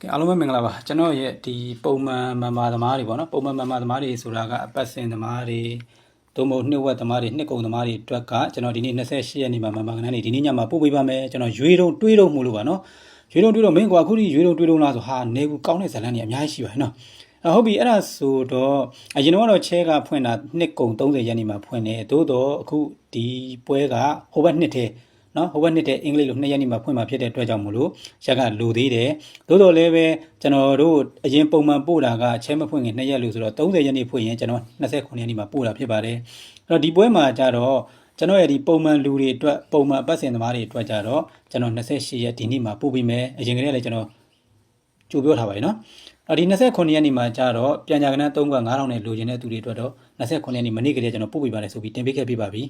အားလုံးပဲမင်္ဂလာပါကျွန်တော်ရဲ့ဒီပုံမှန်မန်မာသမားတွေပေါ့နော်ပုံမှန်မန်မာသမားတွေဆိုတာကအပတ်စဉ်သမားတွေသို့မဟုတ်နှစ်ဝက်သမားတွေနှစ်ကုံသမားတွေအတွက်ကကျွန်တော်ဒီနေ့28ရက်နေ့မှာမန်မာကဏ္ဍနေဒီနေ့ညမှာပို့ပေးပါမယ်ကျွန်တော်ရွေးတုံတွေးတုံမှုလို့ပါနော်ရွေးတုံတွေးတုံမင်းကွာအခုဒီရွေးတုံတွေးတုံလားဆိုဟာနေဘူးကောင်းတဲ့ဇာတ်လမ်းတွေအများကြီးရှိပါတယ်နော်ဟုတ်ပြီအဲ့ဒါဆိုတော့အရင်တော့ချဲကဖွင့်တာနှစ်ကုံ30ရက်နေ့မှာဖွင့်တယ်သို့တော့အခုဒီပွဲကဟိုဘက်နှစ်ထဲနော်ဟိုဘက်နှစ်တဲ့အင်္ဂလိပ်လို2ရက်နေ့မှာဖွင့်มาဖြစ်တဲ့အတွက်ကြောင့်မလို့ရက်ကလိုသေးတယ်သို့တော်လည်းပဲကျွန်တော်တို့အရင်ပုံမှန်ပို့တာကချဲမဖွင့်ခင်2ရက်လို့ဆိုတော့30ရက်နေ့ဖွင့်ရင်ကျွန်တော်29ရက်နေ့မှာပို့တာဖြစ်ပါတယ်အဲ့တော့ဒီပွဲမှာကြတော့ကျွန်တော်ရဲ့ဒီပုံမှန်လူတွေအတွက်ပုံမှန်အပတ်စဉ်သမားတွေအတွက်ကြတော့ကျွန်တော်28ရက်ဒီနေ့မှာပို့ပေးမယ်အရင်ကတည်းကလည်းကျွန်တော်ကြိုပြောထားပါတယ်နော်ဒီ29ရက်နေ့မှာကြတော့ပြန်ကြာကနန်း3က9000နဲ့လိုချင်တဲ့သူတွေအတွက်တော့29ရက်နေ့မနေ့ကတည်းကကျွန်တော်ပို့ပေးပါတယ်ဆိုပြီးတင်ပေးခဲ့ပြပါပြီ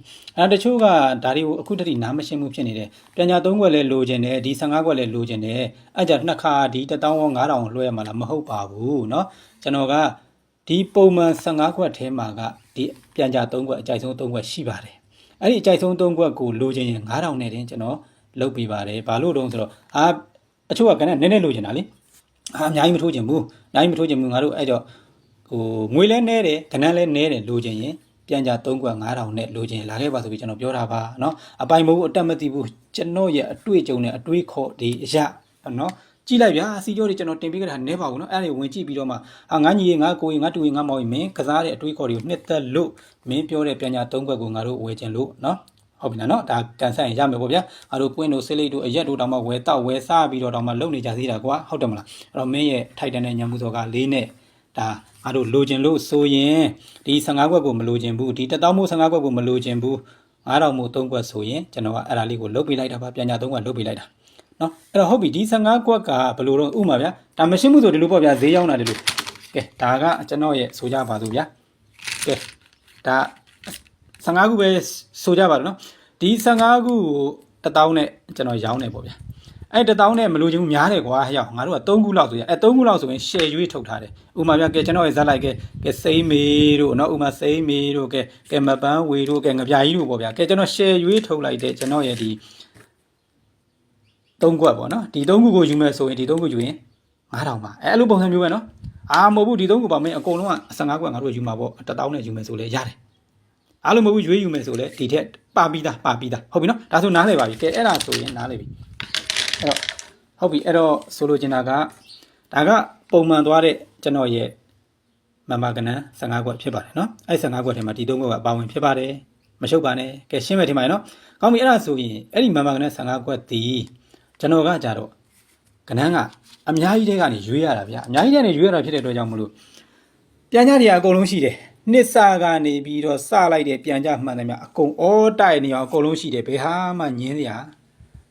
တချို့ကဒါတွေကိုအခုတတိနားမရှင်းမှုဖြစ်နေတယ်ပြန်ကြာ3ခွက်လည်းလိုချင်တယ်ဒီ15ခွက်လည်းလိုချင်တယ်အဲ့ကြနှစ်ခါဒီ15000လွှဲရမှာလားမဟုတ်ပါဘူးเนาะကျွန်တော်ကဒီပုံမှန်15ခွက်ထဲမှာကဒီပြန်ကြာ3ခွက်အကြိုက်ဆုံး3ခွက်ရှိပါတယ်အဲ့ဒီအကြိုက်ဆုံး3ခွက်ကိုလိုချင်ရင်9000နဲ့တင်ကျွန်တော်လုပ်ပေးပါတယ်ဘာလို့တုံးဆိုတော့အချို့ကကနန်းနည်းနည်းလိုချင်တာလေအများကြီးမထိုးချင်ဘူးအများကြီးမထိုးချင်ဘူးငါတို့အဲ့တော့ဟိုငွေလဲနဲတယ်ကဏ္ဍလဲနဲတယ်လိုချင်ရင်ပြန်ကြ3ခွက်9000နဲ့လိုချင်လာခဲ့ပါဆိုပြီးကျွန်တော်ပြောတာပါเนาะအပိုင်မဟုတ်အတက်မသိဘူးကျွန်တော်ရဲ့အတွေ့အကြုံနဲ့အတွေးခေါ်ဒီအရာเนาะကြည့်လိုက်ဗျာစီကျော်တွေကျွန်တော်တင်ပေးခဲ့တာနဲပါဘူးเนาะအဲ့ဒါဝင်ကြည့်ပြီးတော့မှငါညီရေငါကိုရေငါတူရေငါမောင်ရေမင်းကစားတဲ့အတွေးခေါ်တွေကိုနှစ်သက်လို့မင်းပြောတဲ့ပြန်ကြ3ခွက်ကိုငါတို့ဝယ်ခြင်းလို့เนาะဟုတ်ပြီနော်ဒါကန်ဆိုင်ရမယ်ပေါ့ဗျာငါတို့ပွင့်တို့ဆေးလိတ်တို့အရက်တို့တောင်မှဝယ်တောက်ဝယ်စားပြီးတော့တောင်မှလုံနေကြသေးတာကွာဟုတ်တယ်မလားအဲ့တော့မင်းရဲ့ထိုက်တန်တဲ့ညံမှုစော်က၄နဲ့ဒါငါတို့လိုချင်လို့ဆိုရင်ဒီ15ခွက်ကိုမလိုချင်ဘူးဒီ1000မို့15ခွက်ကိုမလိုချင်ဘူး9000မို့3ခွက်ဆိုရင်ကျွန်တော်ကအဲ့ဒါလေးကိုလုတ်ပေးလိုက်တာပါပြန်ညာ3ခွက်လုတ်ပေးလိုက်တာနော်အဲ့တော့ဟုတ်ပြီဒီ15ခွက်ကဘယ်လိုတော့ဥမာဗျာဒါမရှင်းမှုဆိုဒီလိုပေါ့ဗျာဈေးရောက်တာဒီလိုကဲဒါကကျွန်တော်ရဲ့ဆိုကြပါစို့ဗျာကဲဒါ15ခုပဲဆိုကြပါတော့နော်ဒီ15ခုကို1000နဲ့ကျွန်တော်ရောင်းနေပေါ့ဗျာအဲ့1000နဲ့မလိုချင်ဘူးများတယ်ကွာဟဲ့ငါတို့က3ခုလောက်ဆိုရင်အဲ့3ခုလောက်ဆိုရင် share ရွေးထုတ်ထားတယ်ဥမာဗျာကဲကျွန်တော်ရဲ့ဇက်လိုက်ကဲစိမ့်မေတို့နော်ဥမာစိမ့်မေတို့ကဲမပန်းဝေတို့ကဲငပြာကြီးတို့ပေါ့ဗျာကဲကျွန်တော် share ရွေးထုတ်လိုက်တဲ့ကျွန်တော်ရဲ့ဒီ3ခွက်ပေါ့နော်ဒီ3ခုကိုယူမယ်ဆိုရင်ဒီ3ခုယူရင်9000ပါအဲ့လိုပုံစံမျိုးပဲနော်မဟုတ်ဘူးဒီ3ခုပါမင်းအကုန်လုံးက15ခွက်ငါတို့ယူမှာပေါ့1000နဲ့ယူမယ်ဆိုလဲရတယ်အားလုံးမဟုတ်ရွေးယူမယ်ဆိုလဲဒီထက်ပါပြီးသားဟုတ်ပြီနော်ဒါဆိုနားလည်ပါပြီကဲအဲ့ဒါဆိုရင်နားလည်ပြီအဲ့တော့ဟုတ်ပြီအဲ့တော့ဆိုလိုချင်တာကဒါကပုံမှန်သွားတဲ့ကျွန်တော်ရဲ့မမကနန်း15ခွက်ဖြစ်ပါတယ်နော်အဲ့15ခွက်ထဲမှာဒီ3ခွက်ကအပါဝင်ဖြစ်ပါတယ်မရှုပ်ပါနဲ့ကဲရှင်းမယ်ထင်ပါရဲ့နော်ကောင်းပြီအဲ့ဒါဆိုရင်အဲ့ဒီမမကနန်း15ခွက်ဒီကျွန်တော်ကကြတော့ကနန်းကအများကြီးတဲ့ကနေရွေးရတာဗျာအများကြီးတဲ့ကနေရွေးရတာဖြစ်တဲ့အတွက်ကြောင့်မလို့ပြန်ကြတရားအကုန်လုံးရှိတယ်နှစ်စာကနေပြီးတော့စလိုက်တဲ့ပြန်ကြမှန်တယ်များအကုန်အောတိုက်နေအောင်အကုန်လုံးရှိတယ်ဘယ်ဟာမှညင်းစရာ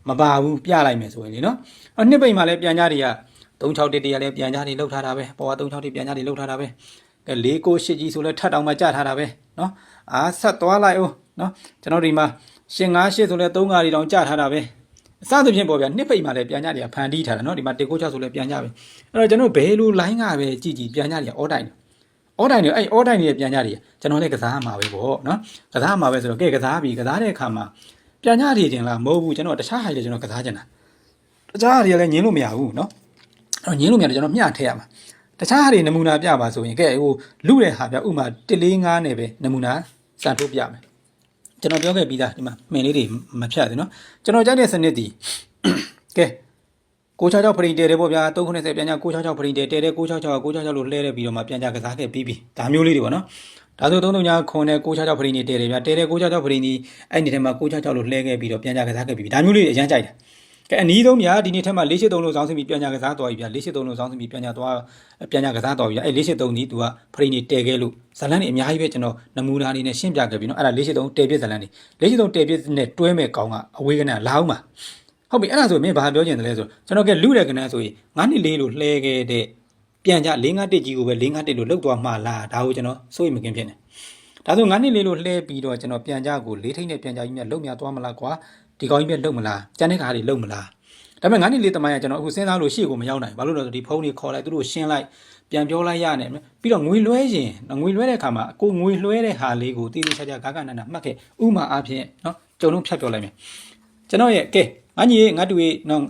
မပါဘူးပြလိုက်မယ်ဆိုရင်လေနော်နှစ်ပိတ်မှာလည်းပြန်ကြတွေက361တရားလည်းပြန်ကြတွေလောက်ထားတာပဲပေါ်က361ပြန်ကြတွေလောက်ထားတာပဲကဲ498ကြီးဆိုလဲထပ်တောင်မှကြထားတာပဲနော်ဆက်သွားလိုက်အောင်နော်ကျွန်တော်ဒီမှာ858ဆိုလဲ3ငါးတွေတောင်ကြထားတာပဲအစသဖြင့်ပေါ့ဗျာနှစ်ပိတ်မှာလည်းပြန်ကြတွေကဖန်တီးထားတာနော်ဒီမှာ196ဆိုလဲပြန်ကြပဲအဲ့တော့ကျွန်တော်ဘယ်လိုလိုင်းကပဲကြည်ပြန်ကြတွေကအောတိုက်နေအော်တိုင်းနေအဲ့အော်တိုင်းနေတဲ့ပြန်ကြတွေကျွန်တော်လည်းကစားမှာပဲပေါ့နော်ကစားမှာပဲဆိုတော့ကဲကစားပြီးကစားတဲ့အခါမှာပြန်ကြတွေတင်လားမဟုတ်ဘူးကျွန်တော်တခြားဟာတွေကျွန်တော်ကစားချင်တာတခြားဟာတွေလည်းညင်းလို့မရဘူးနော်အဲ့တော့ညင်းလို့မရတယ်ကျွန်တော်မျှထည့်ရမှာတခြားဟာတွေနမူနာပြပါဆိုရင်ကဲဟိုလူတဲ့ဟာပြဥမာ145နဲ့ပဲနမူနာစံထုတ်ပြမယ်ကျွန်တော်ပြောခဲ့ပြီးသားဒီမှာမှင်လေးတွေမဖြတ်သေးနော်ကျွန်တော်ကြိုက်တဲ့စနစ်ဒီကဲ666ဖရိန်တဲတယ်ပေါ့ဗျာ390ပြန်ကြ666ဖရိန်တဲတဲ့666လို့လှဲတဲ့ပြီးတော့မှပြန်ကြကစားခဲ့ပြီးပြီဒါမျိုးလေးတွေပေါ့နော်ဒါဆို339ခွန်နဲ့666ဖရိန်တဲတယ်ဗျာတဲတဲ့666ဖရိန်ဒီအဲ့ဒီထဲမှာ666လို့လှဲခဲ့ပြီးတော့ပြန်ကြကစားခဲ့ပြီးပြီဒါမျိုးလေးအရန်ကြိုက်တယ်ကဲအနည်းဆုံးဗျာဒီနေ့ထဲမှာ483လို့စောင်းစင်ပြီးပြန်ကြကစားသွားပြီဗျာ483လို့စောင်းစင်ပြီးပြန်ကြကစားသွားပြီဗျာအဲ့483ဒီသူကဖရိန်ဒီတဲခဲ့လို့ဇလန်းတွေအများကြီးပဲကျွန်တော်နမူနာအနေနဲ့ရှင်းပြခဲ့ပြီးနော်အဲ့ဒါ483တဲပြစ်ဇလန်းတွေ483တဲပြစ်နဲ့တွဲမဲ့ကောင်းကအဝေးကနလာအောင်ပါဟုတ်ပြီအဲ့ဒါဆိုရင်မင်းဘာပြောချင်တယ်လဲဆိုကျွန်တော်ကလူတဲ့ကနန်းဆိုရင်9နှစ်4လို့လှဲခဲ့တဲ့ပြန်ကြ451ကြီးကိုပဲ451လို့လောက်သွားမှလားဒါကိုကျွန်တော်စိုးရိမ်မကင်းဖြစ်နေဒါဆို9နှစ်4လို့လှဲပြီးတော့ကျွန်တော်ပြန်ကြကို4ထိပ်နဲ့ပြန်ကြကြီးမြတ်လုံမြသွားမလားကွာဒီကောင်းကြီးမြတ်လုံမလားကျန်တဲ့ခါတွေလုံမလားဒါပေမဲ့9နှစ်4တမိုင်းကကျွန်တော်အခုစဉ်းစားလို့ရှေ့ကိုမရောက်နိုင်ဘာလို့လဲဆိုဒီဖုန်းတွေခေါ်လိုက်သူတို့ရှင်းလိုက်ပြန်ပြောလိုက်ရနေပြီးတော့ငွေလွှဲရင်ငွေလွှဲတဲ့ခါမှာအကိုငွေလွှဲတဲ့ဟာလေးကိုတည်တည်ချာချာဂါကနန္ဒမှတ်ခဲ့ဥမာအားဖြင့်နော်ကြုံလုံးဖြတ်ပြောလိုက်မယ်ကျွန်တော်ရဲ့ကဲငါညီငါတူနော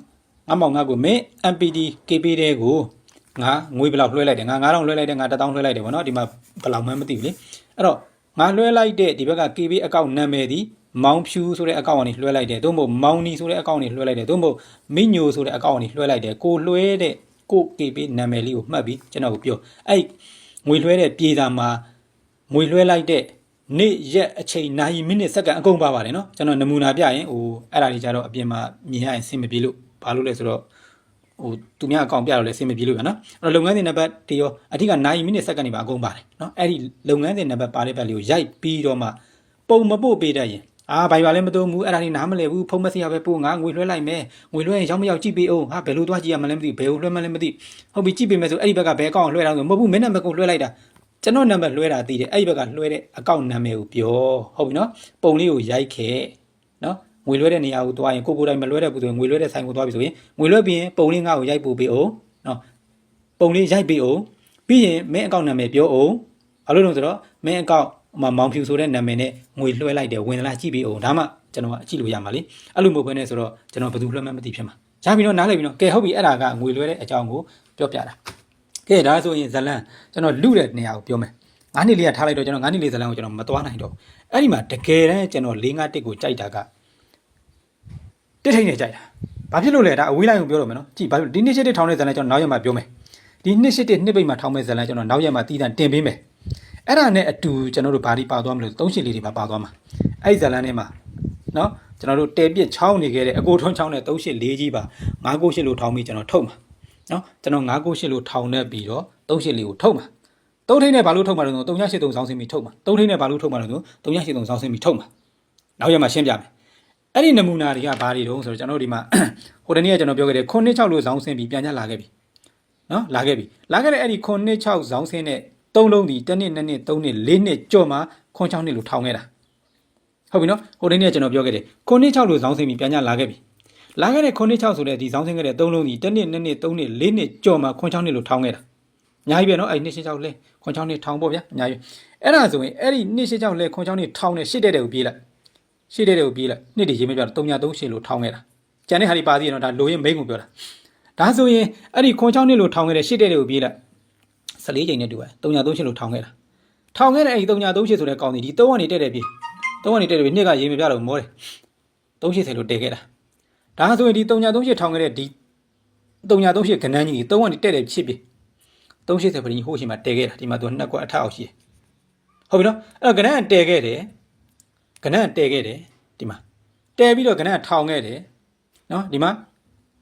်င ငါမောင်ငါကိုမင်း MPD KP တဲ့ကိုငါငွေဘယ်လောက်လွှဲလိုက်တယ်ငါ9000လွှဲလိုက်တယ်ငါ1000လွှဲလိုက်တယ်ဗောနော်ဒီမှာဘယ်လောက်မှမသိဘူးလေအဲ့တော့ငါလွှဲလိုက်တဲ့ဒီဘက်က KB အကောင့်နာမည်ဒီမောင်ဖြူဆိုတဲ့အကောင့်ကနေလွှဲလိုက်တယ်သို့မဟုတ်မောင်နီဆိုတဲ့အကောင့်ကနေလွှဲလိုက်တယ်သို့မဟုတ်မင်းညိုဆိုတဲ့အကောင့်ကနေလွှဲလိုက်တယ်ကိုလွှဲတဲ့ကို KB နာမည်လေးကိုမှတ်ပြီးကျွန်တော်ကိုပြောအဲ့ငွေလွှဲတဲ့ပြေစာမှာငွေလွှဲလိုက်တဲ့နေ့ရက်အချိန်နာရီမိနစ်စက္ကန့်အကုန်ပါပါတယ်နော်ကျွန်တော်နမူနာပြရင်ဟိုအဲ့ဒါတွေကြတော့အပြင်မှာမြင်ရရင်ဆင်မပြေလို့ဘာလို့လဲဆိုတော့ဟိုသူများအကောင့်ပြတော့လဲဆင်မပြေလို့ဗျာနော်အဲ့တော့လုပ်ငန်းစဉ်နံပါတ်တရောအဓိကနာရီမိနစ်စက္ကန့်တွေပါအကုန်ပါတယ်နော်အဲ့ဒီလုပ်ငန်းစဉ်နံပါတ်ပါတဲ့ဘက်လေးကိုရိုက်ပြီးတော့မှပုံမပို့ပေးတတ်ရင်ဘိုင်ပါလည်းမသုံးဘူးအဲ့ဒါတွေနားမလဲဘူးဖုန်းမစီရပဲပို့ငါငွေလွှဲလိုက်မယ်ငွေလွှဲရင်ရောက်မရောက်ကြည့်ပေးအောင်ဟာဘယ်လိုသွားကြည့်ရမလဲမသိဘယ်ကိုလွှဲမှလည်းမသိဟုတ်ပြီကြည့်ပေးမယ်ဆိုအဲ့ဒီဘက်ကဘယ်အကောင့်လွှဲတာဆိုမဟုတ်ဘူးမင်းနာမည်ကိုလွှဲလိုက်တာကျွန်တော်နံပါတ်လွှဲတာသိတယ်အဲ့ဒီဘက်ကလွှဲတဲ့အကောင့်နာမည်ကိုပြောဟုတ်ပြီနော်ပုံလေးကိုရိုက်ခဲ့နော်ငွေလွှဲတဲ့နေရာကိုသွားရင်ကိုကိုတိုင်းမလွှဲတဲ့ဘူးဆိုရင်ငွေလွှဲတဲ့ဆိုင်ကိုသွားပြီဆိုရင်ငွေလွှဲပြီးရင်ပုံလေးငါ့ကိုရိုက်ပို့ပေးအောင်နော်ပုံလေးရိုက်ပေးအောင်ပြီးရင်မင်းအကောင့်နာမည်ပြောအောင်ဘာလို့လဲဆိုတော့မင်းအကောင့်မောင်ဖြူဆိုတဲ့နာမည်နဲ့ငွေလွှဲလိုက်တယ်ဝင်လာကြည့်ပေးအောင်ဒါမှကျွန်တော်ကကြည့်လို့ရမှာလေအဲ့လိုမဟုတ်ဘဲနဲ့ဆိုတော့ကျွန်တော်ဘယ်သူလွှဲမှမသိဖြစ်မှာရပြီတော့နားလည်ပြီနော်ကဲဟုတ်ပြီအဲ့ဒါကငွေလွှဲတဲ့အကြောင်းကိုပြောပြတာကဲဒါဆိုရင်ဇလန်ကျွန်တော်လူတဲ့နေရာကိုပြောမယ်9နှစ်လေးကထားလိုက်တော့ကျွန်တော်9နှစ်လေးဇလန်ကိုကျွန်တော်မသွားနိုင်တော့အဲ့ဒီမှာတကယ်တမ်းကျွန်တော်4-5တစ်ကိုကြိုက်တာကတစ်ထိန်နေကြိုက်တာဘာဖြစ်လို့လဲဒါအဝေးလိုက်ကိုပြောတော့မယ်နော်ကြည့်ဘာလို့ဒီနှစ်ရှစ်တစ်ထောင်တဲ့ဇလန်ကျွန်တော်နောက်ရက်မှာပြောမယ်ဒီနှစ်ရှစ်တစ်နှစ်ပိတ်မှာထောင်မဲ့ဇလန်ကျွန်တော်နောက်ရက်မှာတည်တံတင်ပေးမယ်အဲ့ဒါနဲ့အတူကျွန်တော်တို့ဘာဒီပါသွားမလို့3ရှစ်လေးတွေပါသွားမှာအဲ့ဒီဇလန်ထဲမှာနော်ကျွန်တော်တို့တဲပြစ်ချောင်းနေခဲ့တဲ့အကိုထွန်းချောင်းနဲ့3ရှစ်4ကြီးပါ9 9 8လို့ထောင်ပြီးကျွန်တော်ထုတ်မှာနော်ကျွန်တော်9 9 8လို့ထောင်နေပြီးတော့3ရှစ်လေးကိုထုတ်မှာ3ထိန်းနဲ့ဘာလို့ထုတ်မှာလဲဆိုတော့383ဆောင်းစင်းပြီးထုတ်မှာ3ထိန်းနဲ့ဘာလို့ထုတ်မှာလဲဆိုတော့383ဆောင်းစင်းပြီးထုတ်မှာနောက်ရက်မှာရှင်းပြမယ်အဲ့ဒီနမူနာတွေကဘာတွေတုံးဆိုတော့ကျွန်တော်တို့ဒီမှာဟိုတနေ့ကကျွန်တော်ပြောခဲ့တယ်9-6လို့ဆောင်းစင်းပြီးပြန်ကြလာခဲ့ပြီနော်လာခဲ့တဲ့အဲ့ဒီ9-6ဆောင်းစင်းနဲ့3လုံးဒီ1နှစ်2နှစ်3နှစ်4နှစ်ကြော်မှာ9-6နှစ်လို့ထောင်ခဲ့တာဟုတ်ပြီနော်ဟိုတနေ့ကကျွန်တော်ပြောခဲ့တယ်9-6လို့ဆောင်းစင်းပြီးပြန်ကြလာခဲ့ပြီလာခဲ့တဲ့9-6ဆိုတဲ့ဒီဆောင်းစင်းခဲ့တဲ့3လုံးဒီ1နှစ်2နှစ်3နှစ်4နှစ်ကြော်မှာ9-6နှစ်လို့ထောင်ခဲ့တာအများကြီးပဲနော်အဲ့2-6လဲ9-6နှစ်ထောင်ပေါ့ဗျာအများကြီးအဲ့ဒါဆိုရင်အဲ့ဒီ2-6လဲ9-6နှစ်ထောင်နဲ့8တဲ့တဲ့ကိုပြေးလိုက်8တဲ့တဲ့ကိုပြေးလိုက်နှစ်တည်ရေးမပြတော့3-3-8လို့ထောင်ခဲ့တာကျန်တဲ့ဟာဒီပါသေးရနော်ဒါလိုရင်းမိန်ကိုပြောတာဒါဆိုရင်အဲ့ဒီ9-6နှစ်လို့ထောင်ခဲ့တဲ့8တဲ့တဲ့ကိုပြေးလိုက်14ချိန်နဲ့တူတယ်3-3-8လို့ထောင်ခဲ့တာထောင်ခဲ့တဲ့အဲ့ဒီ3-3-8ဆိုတဲ့ကောင်ဒီ3ကနေတက်တယ်ပြေး3ကနေတက်တယ်ပြေးနှစ်ကရေးမပြတော့မောတယ်3-8လို့တည်ခဲ့တာဒါဆိုရင်ဒီ3-3-8ထောင်ခဲ့တဲ့ဒီ3-3-8ကဏ္ဍကြီး3ကနေတက်တယ်ဖြစ်ပြေး380ပြည်ဟိုးရှိမှာတည်ခဲ့တာဒီမှာသူနှစ်ကွက်အထက်အောက်ရှိဟုတ်ပြီနော်အဲ့တော့ကဏ္ဍတည်ခဲ့တယ်ဒီမှာတည်ပြီးတော့ကဏ္ဍထောင်ခဲ့တယ်နော်ဒီမှာ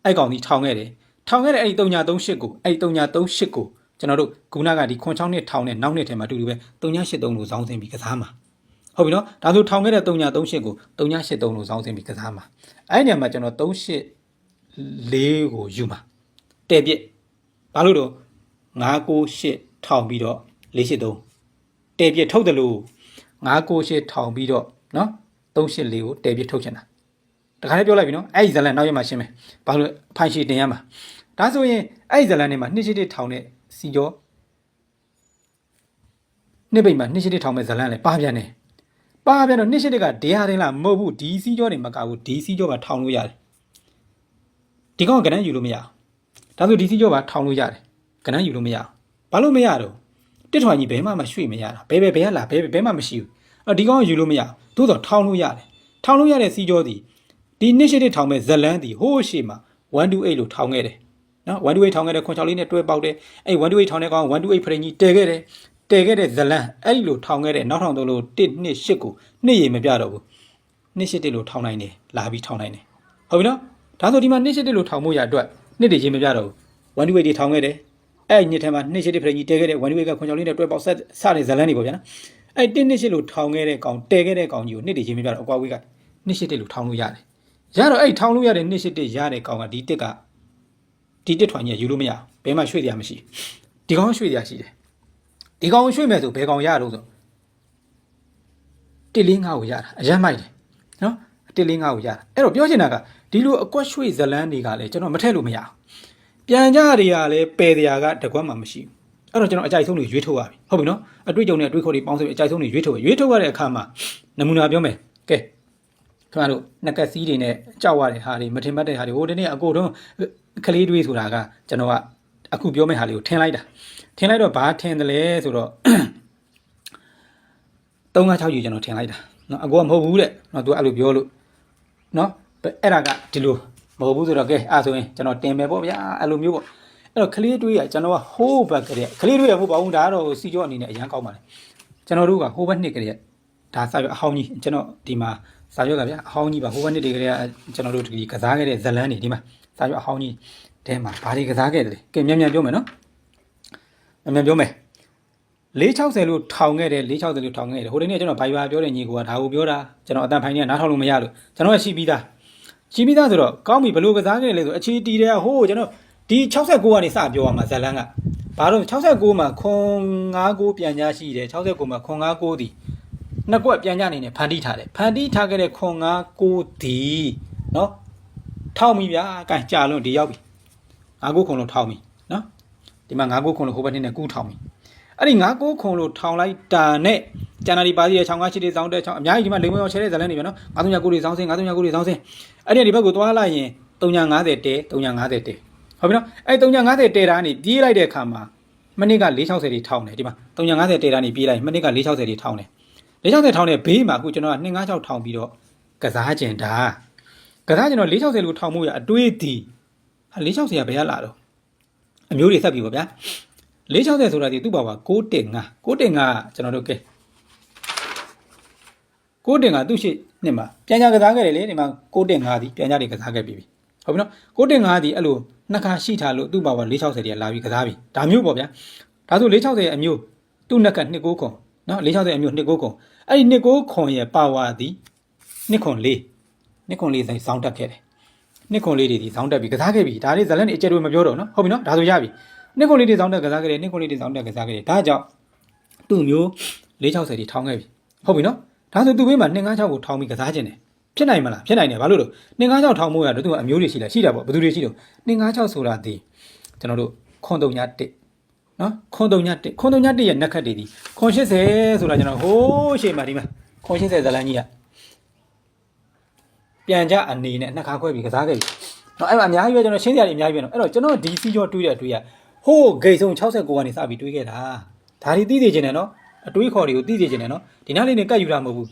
အဲ့ကောင်ဒီထောင်ခဲ့တယ်အဲ့ဒီ3-3-8ကိုအဲ့ဒီ3-3-8ကိုကျွန်တော်တို့ခုနကဒီ9-6နှစ်ထောင်နဲ့နောက်နှစ်ထဲမှာအတူတူပဲ3-8-3လို့ဇောင်းစင်းပြီးကစားမှာဟုတ်ပြီနော်ဒါဆိုထောင်ခဲ့တဲ့3-3-8ကို3-8-3လို့ဇောင်းစင်းပြီးကစားမှာအဲ့ဒီနေရာမှာကျွန်တော်3-8-4ကိုယူမှာတဲ့ပြစ်ဘာလို့တော့9-9-8ထောင်ပြီးတော့4-8-3တဲပြစ်ထုတ်တယ်လို့9-9-8ထောင်ပြီးတော့နော်3-8-4ကိုတဲပြစ်ထုတ်ချင်တာတခါလေးပြောလိုက်ပြီနော်အဲ့ဒီဇလန်နောက်ရက်မှာရှင်းမယ်ဘာလို့ဖိုင်ရှည်တင်ရမှာဒါဆိုရင်အဲ့ဒီဇလန်ထဲမှာ2-8ထောင်နဲ့စီကျော်နှစ်ပိတ်မှာ2-8ထောင်မဲ့ဇလန်လည်းပါပြန်တယ်တော့2-8ကဒေဟာတင်လားမဟုတ်ဘူးဒီစီကျော်တွေမကဘူးဒီစီကျော်ပါထောင်လို့ရတယ်ဒီကောင်ကဏ္ဍယူလို့မရဘူးဒါဆိုဒီစီကျော်ပါထောင်လို့ရတယ်ကဏ္ဍယူလို့မရဘူးဘာလို့မရတော့တစ်ထွာကြီးဘဲမှမရွှေ့မရတာဘဲကလာဘဲမှမရှိဘူးအဲ့ဒီကောင်ယူလို့မရဘူးသို့တော့ထောင်လို့ရတယ်ထောင်လို့ရတဲ့စီကျော်သည်ဒီ2-8ထောင်မဲ့ဇလန်သည်ဟိုးရှိမှာ128လို့ထောင်ခဲ့တယ်နော်128ထောင်ခဲ့တဲ့9-6လေးနဲ့တွဲပေါက်တယ်အဲ့128ထောင်တဲ့ကောင်128ဖရင်ကြီးတည်ခဲ့တဲ့ဇလန်အဲ့ဒီလိုထောင်ခဲ့တဲ့နောက်ထောင်သုံးလို့1-2-8ကိုနှစ်ရေမပြတော့ဘူး2-8လို့ထောင်နိုင်တယ်လာပြီးထောင်နိုင်တယ်ဟုတ်ပြီနော်ဒါဆိုဒီမှာ2-8လို့ထောင်ဖို့ရအတွက်နှစ်တွေရေမပြတော့ဘူး128တွေထောင်ခဲ့တယ်အဲ့ညစ်ထဲမှာ2-8ဖရင်ကြီးတည်ခဲ့တဲ့128က9-6လေးနဲ့တွဲပေါက်စတဲ့ဇလန်တွေပေါ့ဗျာနော်အဲ့1-2-8လို့ထောင်ခဲ့တဲ့ကောင်တည်ခဲ့တဲ့ကောင်ကြီးကိုနှစ်တွေရေမပြတော့အကွာဝေးက2-8လို့ထောင်လို့ရတယ်ရတော့အဲ့ထောင်လို့ရတဲ့2-8ရတဲ့ကောင်ကဒီတစ်ထွာကြီးယူလို့မရဘဲမှရွှေ့ရမရှိဒီကောင်ရွှေ့ရရှိတယ်ဒီကောင်ရွှေ့မယ်ဆိုဘယ်ကောင်ရတော့ဆို145ကိုရတာအရမ်းမိုက်တယ်နော်145ကိုရတာအဲ့တော့ပြောချင်တာကဒီလိုအကွက်ရွှေ့ဇလန်းတွေကလည်းကျွန်တော်မထည့်လို့မရဘူးပြန်ကြတွေကလည်းပယ်တရားကတကွက်မှမရှိဘူးအဲ့တော့ကျွန်တော်အကြိုက်ဆုံးတွေရွေးထုတ်ရပြီဟုတ်ပြီနော်အတွေ့အကြုံနဲ့အတွေ့အခေါ်တွေပေါင်းစုအကြိုက်ဆုံးတွေရွေးထုတ်ရတဲ့အခါမှာနမူနာပြောမယ်ကဲ ခင်ဗျားတို့နှက်ကစီးတွေနဲ့ကြောက်ရတဲ့ဟာတွေမထင်မှတ်တဲ့ဟာတွေဟိုတနေ့အကိုတော့ကလေးတွေးဆိုတာကကျွန်တော်ကအခုပြောမယ့်ဟာလေးကိုထင်လိုက်တော့ဘာထင်တယ်လဲဆိုတော့356ယူကျွန်တော်ထင်လိုက်တာနော်အကိုကမဟုတ်ဘူးတဲ့နော် तू အဲ့လိုပြောလို့နော်အဲ့ဒါကဒီလိုမဟုတ်ဘူးဆိုတော့ကဲအဲ့ဆိုရင်ကျွန်တော်တင်မယ်ပေါ့ဗျာအဲ့လိုမျိုးပေါ့အဲ့တော့ကလေးတွေးကကျွန်တော်ကဟိုးဘက်ကလေးကလေးတွေးရဖို့ပါဘူးဒါကတော့စီကြောအနေနဲ့အရန်ကောင်းပါလေကျွန်တော်တို့ကဟိုးဘက်နှစ်ကလေးဒါစာရွက်အဟောင်းကြီးကျွန်တော်ဒီမှာစာရွက်ကဗျာအဟောင်းကြီးပါဟိုးဘက်နှစ်တွေကလေးကကျွန်တော်တို့ဒီကစားခဲ့တဲ့ဇလန်းတွေဒီမှာစာရွက်အဟောင်းကြီးတဲမှာဘာတွေကစားခဲ့တယ်လဲကဲမြန်ပြောမယ်နော်မြန်ပြောမယ်460လို့ထောင်ခဲ့တယ်460လို့ထောင်ခဲ့တယ်ဟိုတနေ့ကျွန်တော်ဘိုင်ဘာပြောတဲ့ညီကိုကဒါကိုပြောတာကျွန်တော်အတန်ဖိုင်နေကနားထောင်လို့မရလို့ကျွန်တော်ကရှိပြီးသားဆိုတော့ကောင်းပြီဘလို့ကစားခဲ့လဲဆိုအခြေတီတဲ့ဟိုးကျွန်တော်ဒီ69ကနေစပြောရမှာဇလန်းကဘာလို့69မှာခွန်59ပြန်ကြားရှိတယ်69မှာခွန်59ဒီနှစ်ကွက်ပြန်ကြားနေနဲ့ဖန်တီးထားတယ်ဖန်တီးထားခဲ့တဲ့ခွန်59ဒီနော်ထောက်ပြီဗျာကဲကြာလို့ဒီရောက်ပြီ59ခွန်လို့ထောက်ပြီနော်ဒီမှာ59ခွန်လို့ဟိုဘက်နဲ့ကူးထောက်ပြီအဲ့ဒီ59ခွန်လို့ထောင်လိုက်တာနဲ့ကျန်တာဒီပါစီရဲ့658တွေစောင်းတဲ့6အများကြီးဒီမှာလိမ္မောချဲတဲ့ဇလန်းနေပြီနော်939တွေစောင်းစင်း939တွေစောင်းစင်းအဲ့ဒီဘက်ကိုသွားလိုက်ရင်350တဲ350တဲဟုတ်ပြီနော်အဲ့350တဲတာကနေပြေးလိုက်တဲ့အခါမှာမနစ်က460တွေထောင်းတယ်ဒီမှာ350တဲတာနေပြေးလိုက်မနစ်က460တွေထောင်းတယ်460ထောင်းတဲ့ဘေးမှာအခုကျွန်တော်က256ထောင်းပြီးတော့ကစားကျင်တာကစားကျင်တော့460လို့ထောင်းမှုရအတွေးဒီဟာ460ကဘယ်ရလာတော့အမျိုးတွေဆက်ပြီပေါ့ဗျာ460ဆိုတာဒီသူ့ဘာပါ6.5ကျွန်တော်တို့ကဲ6.5သူ့ရှိနှစ်မှာပြန်ကြကစားခဲ့တယ်လေဒီမှာ6.5ဒီပြန်ကြတွေကစားခဲ့ပြီဟုတ်ပြီနော်6.5ဒီအဲ့လိုနှစ်ခါရှိထားလို့သူ့ဘာပါ460တွေကလာပြီးကစားပြီဒါမျိုးပေါ့ဗျာဒါဆို460ရဲ့အမျိုးသူ့နှက်က2.9ခွန်နော်460အမျိုး2.9ခွန်အဲ့ဒီ2.9ခွန်ရဲ့ပါဝါဒီ2.4ဆိုင်စောင်းတက်ခဲ့တယ်2.4တွေဒီစောင်းတက်ပြီးကစားခဲ့ပြီဒါလေးဇလန်အကျယ်တွေမပြောတော့နော်ဟုတ်ပြီနော်ဒါဆိုရပြီနှစ်ခွန်လေးတွေစောင်းတက်ကစားခဲ့တယ်နှစ်ခွန်လေးတွေစောင်းတက်ကစားခဲ့တယ်ဒါကြောင့်သူ့မျိုး460တွေထောင်းခဲ့ပြီဟုတ်ပြီနော်ဒါဆိုသူ့ဘေးမှာ256ကိုထောင်းပြီးကစားခြင်းတယ်ဖြစ်နိုင်မလားဖြစ်နိုင်တယ်ဘာလို့လဲ256ထောင်းမို့ရတော့သူကအမျိုးတွေရှိလားရှိတာပေါ့ဘယ်သူတွေရှိတော့256ဆိုတာဒီကျွန်တော်တို့ခွန်3ည1နော်ခွန်3ည1ရဲ့နက်ခတ်တွေဒီခွန်80ဆိုတာကျွန်တော်ဟိုးရှေ့မှာဒီမှာခွန်80ဇလန်းကြီးကပြန်ကြအနေနဲ့နှစ်ခါခွဲပြီးကစားခဲ့ပြီနော်အဲ့မှာအများကြီးပဲကျွန်တော်ရှင်းစရာတွေအများကြီးပဲနော်အဲ့တော့ကျွန်တော်ဒီစီကျော်တွေးရဟိုးဂိတ်ဆုံး69ကနေစပြီးတွေးခဲ့တာဒါတွေသိသိချင်တယ်နော်အတွေးခေါ်တွေကိုသိသိချင်တယ်နော်ဒီနားလေးနဲ့ကတ်ယူတာမဟုတ်ဘူ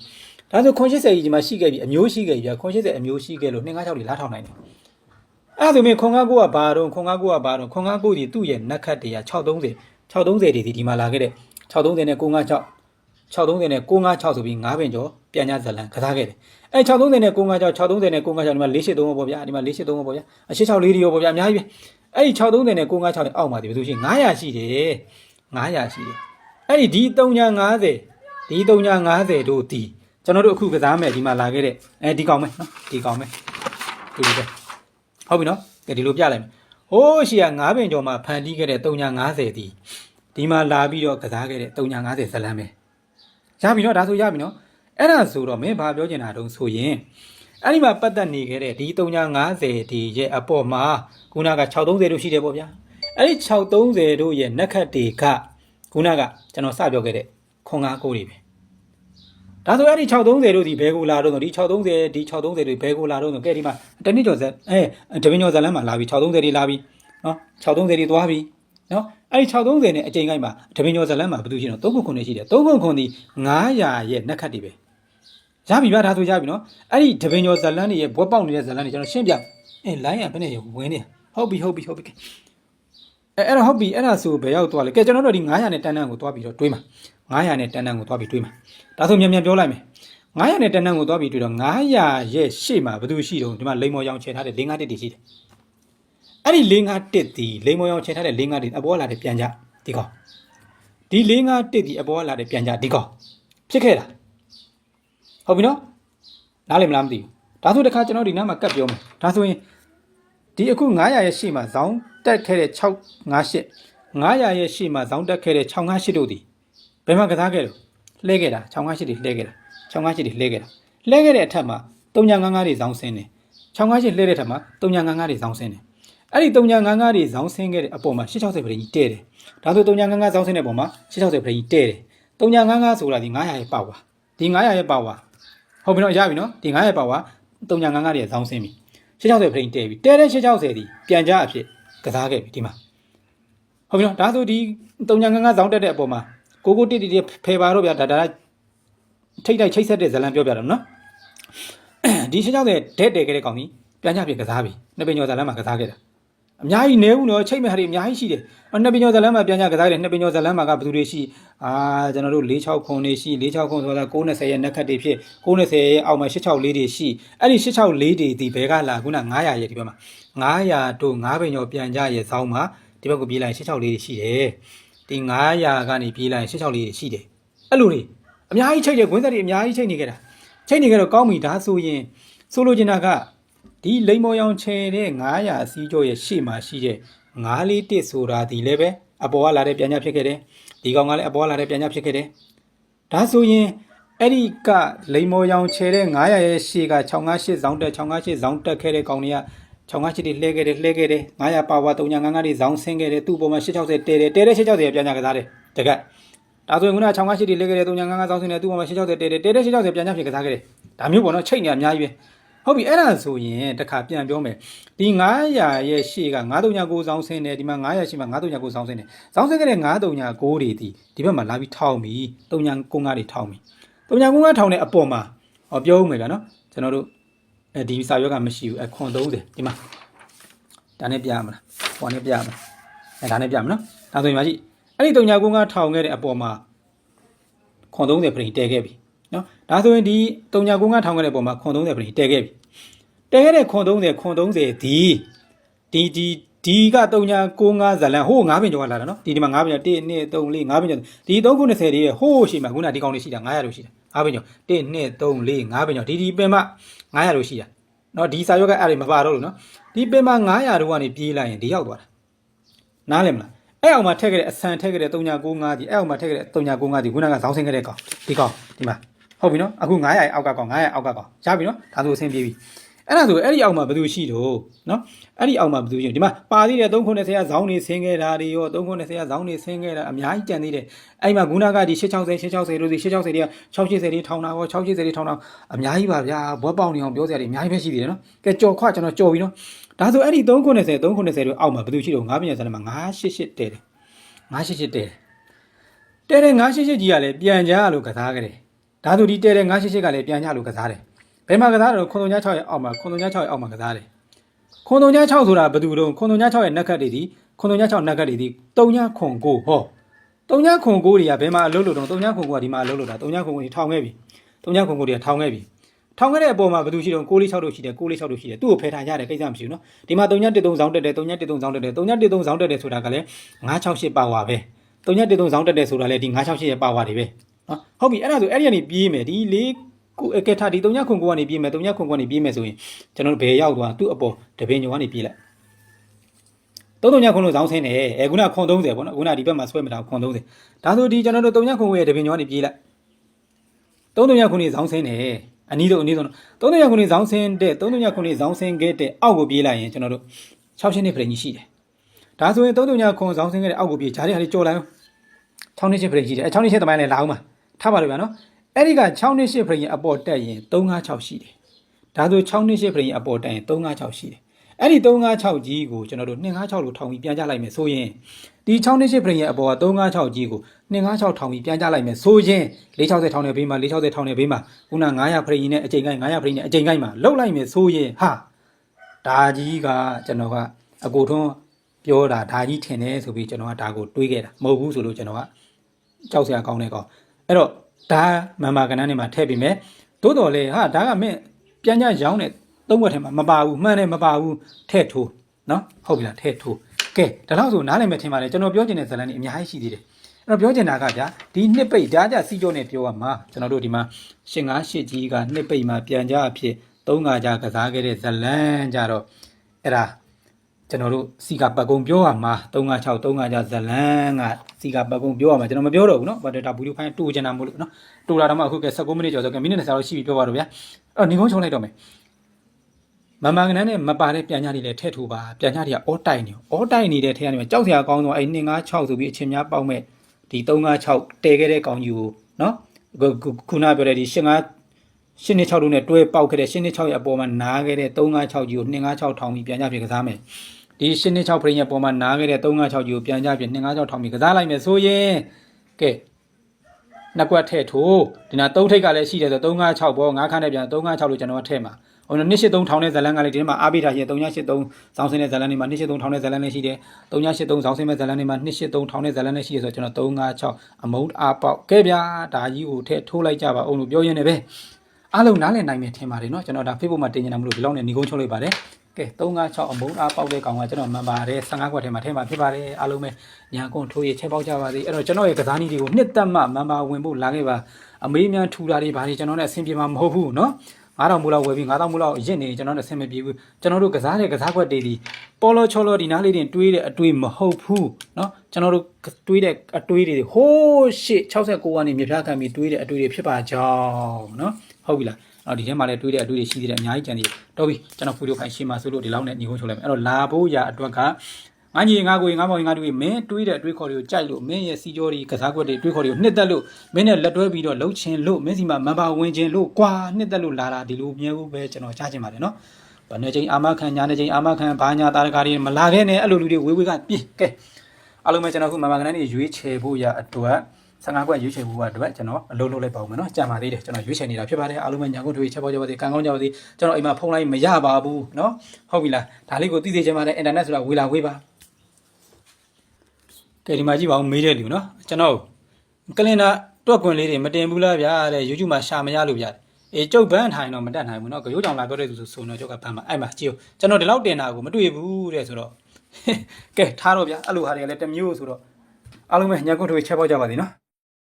းဒါဆိုခွန်80ကြီးဒီမှာရှိခဲ့ပြီအမျိုးရှိခဲ့ပြီခွန်80အမျိုးရှိခဲ့လို့256တွေလားထောင်နိုင်တယ်အဲ့ဒါဆိုရင်ခွန်59ကဘာတော့ခွန်59ဒီသူ့ရဲ့နက်ခတ်တွေက630တွေဒီမှာလာခဲ့တဲ့630နဲ့956 630နဲ့956ဆိုပြီး9ပင်ကျော်ပြန်ကြဇလန်ကစားခဲ့တယ်အဲ630နဲ့956 630နဲ့956ဒီမှာ483ပေါ့ဗျာဒီမှာ483ပေါ့ဗျာ864တွေရောပေါ့ဗျာအများကြီးပဲအဲ့ဒီ630နဲ့956နဲ့အောက်မှာဒီဘယ်လိုရှိ900ရှိတယ်900ရှိတယ်အဲ့ဒီ350တို့ဒီကျွန်တော်တို့အခုကစားမယ်ဒီမှာလာခဲ့တဲ့အဲဒီကောင်ပဲနော်ဒီကောင်ပဲဒီလိုပဲဟုတ်ပြီနော်ကဲဒီလိုပြလိုက်မယ်ဟိုးရှီက9ပင်ကျော်မှာဖန်တီးခဲ့တဲ့350ဒီမှာလာပြီးတော့ကစားခဲ့တဲ့350ဇလန်ပဲရပြီနော်ဒါဆိုရပြီနော်အဲ့ဒါဆိုတော့မင်းဘာပြောချင်တာတုံးဆိုရင်အဲ့ဒီမှာပတ်သက်နေခဲ့တဲ့ဒီ350ဒီရဲ့အပေါ်မှာခုနက630တို့ရှိတယ်ပေါ့ဗျာအဲ့ဒီ630တို့ရဲ့နက်ခတ်တွေကခုနကကျွန်တော်စပြောခဲ့တဲ့ခွန်59တွေပဲဒါဆိုအဲ့ဒီ630တို့ဒီဘဲကိုလာတော့ဒီ630တွေဘဲကိုလာတော့ကဲဒီမှာတနည်းကျော်ဇက်တပင်းကျော်ဇက်လမ်းမှာလာပြီး630တွေလာပြီးနော်630တွေသွားပြီးနော်အဲ့ဒီ630နဲ့အချိန်ကိုက်မှာတပင်းကျော်ဇက်လမ်းမှာဘယ်သူရှိတော့3ခုနဲ့ရှိတယ်3ခုဒီ900ရဲ့နက်ခတ်တွေပဲရပြီဗျာဒါဆိုရပြီနော်အဲ့ဒီတပင်ကျော်ဇလန်းတွေရဲ့ဘွက်ပေါက်နေတဲ့ဇလန်းတွေကျွန်တော်ရှင်းပြလိုင်းရဘယ်နဲ့ဝင်နေဟုတ်ပြီအဲ့တော့ဟုတ်ပြီအဲ့ဒါဆိုဘယ်ရောက်သွားလဲကဲကျွန်တော်တို့ဒီ900နဲ့တန်းတန်းကိုသွားပြီးတော့တွေးမှာ900နဲ့တန်းတန်းကိုသွားပြီးတွေးမှာဒါဆိုမြန်ပြောလိုက်မယ်900နဲ့တန်းတန်းကိုသွားပြီးတွေးတော့900ရဲ့ရှေ့မှာဘယ်သူရှိတော့ဒီမှာလိမ္မော်ရောင်ချဲထားတဲ့551တွေရှိတယ်အဲ့ဒီ551ဒီလိမ္မော်ရောင်ချဲထားတဲ့551အပေါ်လာတဲ့ပြန်ကြဒီကောင်ဒီ551ဒီအပေါ်လာတဲ့ပြန်ကြဒီကောင်ဖြစ်ခဲ့တာဟုတ်ပြီနော်နားလည်မလားမသိဘူးဒါဆိုတခါကျွန်တော်ဒီနားမှာကတ်ပြောမယ်ဒါဆိုရင်ဒီအခု900ရဲ့ရှေ့မှာဇောင်းတက်ခဲ့တဲ့658 900ရဲ့ရှေ့မှာဇောင်းတက်ခဲ့တဲ့658တို့ဒီဘယ်မှာကစားခဲ့လို့လှဲခဲ့တာ658တွေလှဲခဲ့တာ658တွေလှဲခဲ့တာလှဲခဲ့တဲ့အထက်မှာ355တွေဇောင်းဆင်းတယ်658လှဲတဲ့ထက်မှာ355တွေဇောင်းဆင်းတယ်အဲ့ဒီ355တွေဇောင်းဆင်းခဲ့တဲ့အပေါ်မှာ660ပြည်ကြီးတဲ့တယ်ဒါဆို355ဇောင်းဆင်းတဲ့ပုံမှာ660ပြည်ကြီးတဲ့တယ်355ဆိုတာဒီ900ရဲ့ပါဝါဒီ900ရဲ့ပါဝါ ဟုတ်ပြီနော်ရပြီနော်ဒီ900ပါဝါ3.5တွေဇောင်းဆင်းပြီ660ဖရိန်တဲပြီတဲတဲ့660ဒီပြန်ကြအဖြစ်ကစားခဲ့ပြီဒီမှာဟုတ်ပြီနော်ဒါဆိုဒီ3.5ဇောင်းတက်တဲ့အပေါ်မှာကိုတိဖယ်ပါတော့ဗျာဒါထိတ်တိုက်ချိတ်ဆက်တဲ့ဇလံပြောပြတယ်နော်ဒီ660ဒက်တဲခဲ့တဲ့ကောင်ကြီးပြန်ကြဖြစ်ကစားပြီနှစ်ပင်ကျော်ဇလံမှာကစားခဲ့တာအများကြီးနေဘူးနော်ချိတ်မဲ့ဟာတွေအများကြီးရှိတယ်နှစ်ပင်ကျော်ဇလံမှာပြန်ကြကစားတယ်နှစ်ပင်ကျော်ဇလံမှာကဘယ်သူတွေရှိကျွန်တော်တို့46ခွန်တွေရှိ46ခွန်ဆိုတာ920ရဲ့နက်ခတ်တွေဖြစ်920ရဲ့အောက်မှာ864တွေရှိအဲ့ဒီ864တွေဒီဘဲကလာခုန900ရဲ့ဒီဘက်မှာ900တို့9ပင်ကျော်ပြန်ကြရဲ့ဇောင်းမှာဒီဘက်ကိုပြေးလိုက်864တွေရှိတယ်ဒီ900ကနေပြေးလိုက်864တွေရှိတယ်အဲ့လိုတွေအများကြီးချိတ်တယ်ခွင်းဆက်တွေအများကြီးချိတ်နေခဲ့တာချိတ်နေခဲ့တော့ကောင်းပြီဒါဆိုရင်ဆိုလိုချင်တာကဒီလိမ္မော်ရောင်ချဲတဲ့900အစည်းကျော်ရဲ့ရှေ့မှာရှိတဲ့941ဆိုတာဒီလည်းပဲအပေါ်ကလာတဲ့ပြန်ကြဖြစ်ခဲ့တယ်ဒီကောင်ကလည်းအပေါ်ကလာတဲ့ပြန်ကြဖြစ်ခဲ့တယ်ဒါဆိုရင်အဲ့ဒီကလိမ္မော်ရောင်ချဲတဲ့900ရဲ့ရှေ့က658ဇောင်းတက်658ဇောင်းတက်ခဲ့တဲ့ကောင်တွေက658တွေလှဲခဲ့တယ်900ပါဝါ3.5တွေဇောင်းဆင်းခဲ့တယ်သူ့ပေါ်မှာ860တဲတယ်860ရဲ့ပြန်ကြကစားတယ်တကက်ဒါဆိုရင်ခုန658တွေလှဲခဲ့တယ်3.5ဇောင်းဆင်းတယ်သူ့ပေါ်မှာ860တဲတယ်860ပြန်ကြဖြစ်ကစားခဲ့တယ်ဒါမျိုးပေါ့နော်ချိတ်နေအများကြီးပဲဟုတ်ပြီအဲ့ဒါဆိုရင်တခါပြန်ပြောမယ်ဒီ900ရဲ့ရှေ့က939ဇောင်းဆင်းတယ်ဒီမှာ900ရှေ့မှာ939ဇောင်းဆင်းတယ်ဇောင်းဆင်းခဲ့တဲ့939တွေဒီဘက်မှာလာပြီးထောင်းပြီ395တွေထောင်းပြီ395ထောင်းတဲ့အပေါ်မှာပြောဦးမယ်ဗျာနော်ကျွန်တော်တို့ဒီစာရွက်ကမရှိဘူးခွန်30ဒီမှာဒါနဲ့ပြရမလားဟောနဲ့ပြရမလားဒါနဲ့ပြမနော်ဒါဆိုရင်ပါကြည့်အဲ့ဒီ395ထောင်းခဲ့တဲ့အပေါ်မှာခွန်30ပြင်တဲခဲ့ပြီနော်ဒါဆိုရင်ဒီ395ထောင်းခဲ့တဲ့အပေါ်မှာခွန်30ပြင်တဲခဲ့ပြီတဲခဲ့တဲ့ခွန်30ဒီက395ဇလန်ဟိုး9ပင်ကျော်ကလာတာနော်ဒီမှာ9ပင်ကျော်1 2 3 4 5ပင်ကျော်ဒီ390တွေရဲ့ဟိုးရှိမှာခုနဒီကောင်လေးရှိတာ900လို့ရှိတာ9ပင်ကျော်1 2 3 4 5ပင်ကျော်ဒီပင်မ900လို့ရှိတာနော်ဒီစာရွက်ကအဲ့ဒီမပါတော့လို့နော်ဒီပင်မ900တို့ကနေပြေးလိုက်ရင်ဒီရောက်သွားတာနားလည်မလားအဲ့အောင်မှာထည့်ခဲ့တဲ့အဆန်ထည့်ခဲ့တဲ့395ဒီအဲ့အောင်မှာထည့်ခဲ့တဲ့395ဒီခုနကဇောင်းဆင်းခဲ့တဲ့ကောင်ဒီကောင်ဒီမှာဟုတ်ပြီနော်အခု900အောက်ကကောင်900အောက်ကကောင်ရပြီနော်ဒါဆိုအဆင်ပြေပြီအဲ့ဒါဆိုအဲ့ဒီအောက်မှာဘယ်သူရှိတော့နော်အဲ့ဒီအောက်မှာဘယ်သူရှိဒီမှာပါသေးတယ်390ကဇောင်းနေဆင်းခဲ့တာတွေရော390ကဇောင်းနေဆင်းခဲ့တာအများကြီးကြံသေးတယ်အဲ့မှာခုနကဒီ660တို့စီ660တွေက680တွေထောင်းတာရော680တွေထောင်းတာအများကြီးပါဗျာဘွက်ပေါင်နေအောင်ပြောစရာတွေအများကြီးပဲရှိသေးတယ်နော်ကဲကြော်ခွကျွန်တော်ကြော်ပြီနော်ဒါဆိုအဲ့ဒီ390တို့အောက်မှာဘယ်သူရှိတော့9ပညာစံမှာ988တဲတယ်988တဲတဲ့988ကြီးကလည်းပြန်ကြလို့ကစားခဲ့တယ်ဒါဆိုဒီတဲတဲ့988ကလည်းပြန်ကြလို့ကစားတယ်ဘယ်မှာကစားတော့ခွန်306ရဲ့အောက်မှာခွန်306ရဲ့အောက်မှာကစားတယ်ခွန်306ဆိုတာဘယ်သူတုံးခွန်306ရဲ့နက်ခတ်တွေဒီခွန်306နက်ခတ်တွေဒီ3ခွန်9ဟော3ခွန်9တွေကဘယ်မှာအလုပ်လို့တော့3ခွန်9ကဒီမှာအလုပ်လို့တာ3ခွန်9တွေထောင်ခဲ့ပြီ3ခွန်9တွေကထောင်ခဲ့ပြီထောင်ခဲ့တဲ့အပေါ်မှာဘယ်သူရှိတော့646တို့ရှိတယ်646တို့ရှိတယ်သူ့ကိုဖယ်ထားရတယ်ကိစ္စမရှိဘူးနော်ဒီမှာ313ဇောင်းတက်တယ်313ဇောင်းတက်တယ်313ဇောင်းတက်တယ်ဆိုတာကလည်း968ပါဝါပဲ313ဇောင်းတက်တယ်ဆိုတာလည်းဒီ968ရဲ့ပါဝါတွေပဲနော်ဟုတ်ပြီအဲ့ဒါဆိုအဲ့ဒီကနေပြေးမယ်ဒီ4ကိုကဲထားဒီ3ခွန်9ကနေပြေးမယ်3ခွန်9ကနေပြေးမယ်ဆိုရင်ကျွန်တော်တို့ဘယ်ရောက်သွားသူ့အပေါ်တပင်ညုံကနေပြေးလိုက်3ခွန်လို့ဇောင်းဆင်းတယ်ခုနခွန်30ပေါ့နော်ခုနဒီဘက်မှာဆွဲမထားခွန်30ဒါဆိုဒီကျွန်တော်တို့3ခွန်9ရဲ့တပင်ညုံကနေပြေးလိုက်3ခွန်9ဇောင်းဆင်းတယ်အနည်းဆုံး3ခွန်9ဇောင်းဆင်းတဲ့3ခွန်9ဇောင်းဆင်းခဲ့တဲ့အောက်ကိုပြေးလိုက်ရင်ကျွန်တော်တို့6နှစ်ပြင်ကြီးရှိတယ်ဒါဆိုရင်3ခွန်ဇောင်းဆင်းခဲ့တဲ့အောက်ကိုပြေးဂျားတွေဟာကြော်လိုက်အောင်6နှစ်ပြင်ကြီးတယ်6နှစ်သမိုင်းလည်းလာအောင်ပါထားပါလို့ဗျာနော်အဲ့ဒီက6နှစ်ပြင်ကြီးအပေါ်တက်ရင်356ရှိတယ်ဒါဆို6နှစ်ပြင်ကြီးအပေါ်တက်ရင်356ရှိတယ်အဲ့ဒီ356ကြီးကိုကျွန်တော်တို့256လို့ထောင်ပြီးပြန်ကြလိုက်မယ်ဆိုရင်ဒီ6နှစ်ပြင်ကြီးအပေါ်က356ကြီးကို256ထောင်ပြီးပြန်ကြလိုက်မယ်ဆိုရင်460ထောင်နဲ့ဘေးမှာ460ထောင်နဲ့ဘေးမှာခုန900ပြင်ကြီးနဲ့အချိန်ကိုင်း900ပြင်ကြီးနဲ့အချိန်ကိုင်းမှာလှုပ်လိုက်မယ်ဆိုရင်ဟာဒါကြီးကကျွန်တော်ကအကိုထွန်းပြောတာဒါကြီးထင်တယ်ဆိုပြီးကျွန်တော်ကဒါကိုတွေးခဲ့တာမဟုတ်ဘူးဆိုလို့ကျွန်တော်ကကြောက်စရာကောင်းတဲ့ကောင်အဲ့တော့ဒါမမကနန်းနေမှာထည့်ပြီးမယ်သို့တော်လေဟာဒါကမင်းပြန်ကြရောင်းတဲ့သုံးဘက်ထဲမှာမပါဘူးမှန်တယ်မပါဘူးထည့်ထိုးနော်ဟုတ်ပြီလားထည့်ထိုးကဲဒါတော့ဆိုနားလည်မယ်ထင်ပါတယ်ကျွန်တော်ပြောချင်တဲ့ဇာတ်လမ်းတွေအများကြီးရှိသေးတယ်အဲ့တော့ပြောချင်တာကဗျာဒီနှစ်ပိတ်ဒါကြစီကြောနဲ့ပြောရမှာကျွန်တော်တို့ဒီမှာ858ကြီးကနှစ်ပိတ်မှာပြန်ကြအဖြစ်3ကြကစားခဲ့တဲ့ဇာတ်လမ်းကြတော့အဲ့ဒါကျွန်တော်တို့စီကပတ်ကုံပြောရမှာ356ကြဇလန်းကစီကပတ်ကုံပြောရမှာကျွန်တော်မပြောတော့ဘူးเนาะဘာဒါဗီဒီယိုဖိုင်တူချင်တာမို့လို့เนาะတူလာတော့မှအခုက19မိနစ်ကျော်ဆိုကမိနစ်20လောက်ရှိပြီပြောပါတော့ဗျာအဲ့နေကုန်းချုံလိုက်တော့မယ်မမန်ကနန်းနဲ့မပါတဲ့ပြန်ညာတွေလည်းထည့်ထိုးပါပြန်ညာတွေကအောတိုက်နေတဲ့ထဲကနေကြောက်စရာကောင်းတော့အဲ့256ဆိုပြီးအချင်းများပေါက်မဲ့ဒီ356တဲခဲ့တဲ့ကောင်းကြီးကိုเนาะခုနပြောတဲ့ဒီ85 ရှင်းနေ6တို့နဲ့တွဲပေါက်ခဲ့တဲ့ရှင်းနေ6ရဲ့အပေါ်မှာနားခဲ့တဲ့356ကြီးကို256ထောင်ပြီးပြန်ကြပြကစားမယ်ဒီရှင်းနေ6ဖရိရဲ့အပေါ်မှာနားခဲ့တဲ့356ကြီးကိုပြန်ကြပြ256ထောင်ပြီးကစားလိုက်မယ်ဆိုရင်ကဲနှစ်ကွက်ထည့်ထိုးဒီနာ3ထိပ်ကလည်းရှိတယ်ဆို356ဘော9ခန်းနဲ့ပြန်356လို့ကျွန်တော်ကထည့်မှာဟို283ထောင်တဲ့ဇလန်းကလေးဒီမှာအားပေးထားရှိ383ဇောင်းစင်းတဲ့ဇလန်းတွေမှာ283ထောင်တဲ့ဇလန်းလေးရှိတယ်383ဇောင်းစင်းမဲ့ဇလန်းတွေမှာ283ထောင်တဲ့ဇလန်းလေးရှိတယ်ဆိုတော့ကျွန်တော်356အမုန်းအားပေါက်ကဲဗျာဒါကြီးကိုထည့်ထိုးလိုက်ကြပါအောင်လို့ပြောရင်းနဲ့ပဲအားလုံးနားလည်နိုင်မယ်ထင်ပါတယ်နော်ကျွန်တော်ဒါ Facebook မှာတင်နေတာမလို့ဒီလောက်နဲ့ညီကုန်းချုပ်လိုက်ပါတယ်ကဲ356အမုန်းအားပေါက်တဲ့ကောင်ကကျွန်တော်မှန်ပါတယ်15ခွက်ထဲမှာထည့်မှာဖြစ်ပါတယ်အားလုံးပဲညာကွန်ထိုးရချက်ပေါက်ကြပါစေအဲ့တော့ကျွန်တော်ရဲ့ကစားနည်းတွေကိုနှစ်သက်မှမှန်ပါဝင်ဖို့လာခဲ့ပါအမေးများထူတာတွေဘာတွေကျွန်တော်နဲ့အဆင်ပြေမှာမဟုတ်ဘူးနော်9000မူလောက်ဝယ်ပြီး9000မူလောက်ရင့်နေကျွန်တော်နဲ့ဆင်မပြေဘူးကျွန်တော်တို့ကစားတဲ့ကစားခွက်တွေဒီပေါ်လောချောလောဒီနားလေးတွေတွေးတဲ့အတွေးမဟုတ်ဘူးเนาะကျွန်တော်တို့တွေးတဲ့အတွေးတွေဟိုးရှစ်69ကနေမြေပြားခံပြီးတွေးတဲ့အတွေးတွေဖြစ်ပါကြောင်းเนาะဟုတ်ပြီလားအော်ဒီထဲမှာလည်းတွေးတဲ့အတွေးတွေရှိသေးတယ်အများကြီးကြံသေးတယ်တော်ပြီကျွန်တော်ဖူတို့ခိုင်ရှင်းမှာဆိုလို့ဒီလောက်နဲ့ညီကုန်းချုပ်လိုက်မယ်အဲ့တော့လာဖို့ရအတွက်ကငါကြီးငါကိုငါမောင်ငါတို့မင်းတွေးတဲ့အတွေးခေါ်တွေကိုကြိုက်လို့မင်းရဲ့စီကြောတွေကစားကွက်တွေတွေးခေါ်တွေကိုနှစ်သက်လို့မင်းနဲ့လက်တွဲပြီးတော့လှုပ်ချင်လို့မင်းစီမှာမဘာဝင်ခြင်းလို့ကွာနှစ်သက်လို့လာတာဒီလိုမြဲဘူးပဲကျွန်တော်ကြားချင်ပါတယ်နော်။ဘာနဲ့ချင်းအာမခံညာနဲ့ချင်းအာမခံဘာညာတာတကားတွေမလာခဲ့နဲ့အဲ့လိုလူတွေဝေးဝေးကပြေးကဲအားလုံးပဲကျွန်တော်ခုမမကန်းနေရွေးချယ်ဖို့ရအတွက်15ခွက်ရွေးချယ်ဖို့အတွက်ကျွန်တော်အလုံးလုံးလိုက်ပါဦးမယ်နော်။ကြံပါသေးတယ်ကျွန်တော်ရွေးချယ်နေတာဖြစ်ပါတယ်အားလုံးပဲညာကုန်ထွေးချက်ပေါကြပါသေးကံကောင်းကြပါသေးကျွန်တော်အိမ်မှာဖုန်းလိုက်မရပါဘူးနော်။ဟုတ်ပြီလားဒါလေးကိုသိစေချင်ပါတယ်အင်တာနက်ဆိုတာဝေလာဝေးပါကဲဒီမှာကြည့်ပါဦးမေးတဲ့လူနော်ကျွန်တော်ကလင်နာတွက်ကွင်လေးတွေမတင်ဘူးလားဗျာတဲ့ YouTube မှာရှာမရလို့ဗျာအေးကျုပ်ဘန်းထိုင်တော့မတက်နိုင်ဘူးနော်ကြိုးကြောင်လာပြောတဲ့သူဆိုတော့ကျုပ်ကဘန်းမှာအဲ့မှာကြည့်ဦးကျွန်တော်ဒီလောက်တင်တာကိုမတွေ့ဘူးတဲ့ဆိုတော့ကဲထားတော့ဗျာအဲ့လိုဟာတွေလည်းတစ်မျိုးဆိုတော့အားလုံးပဲညာကုန်ထွေးချက်ပေါက်ကြပါသေးနော်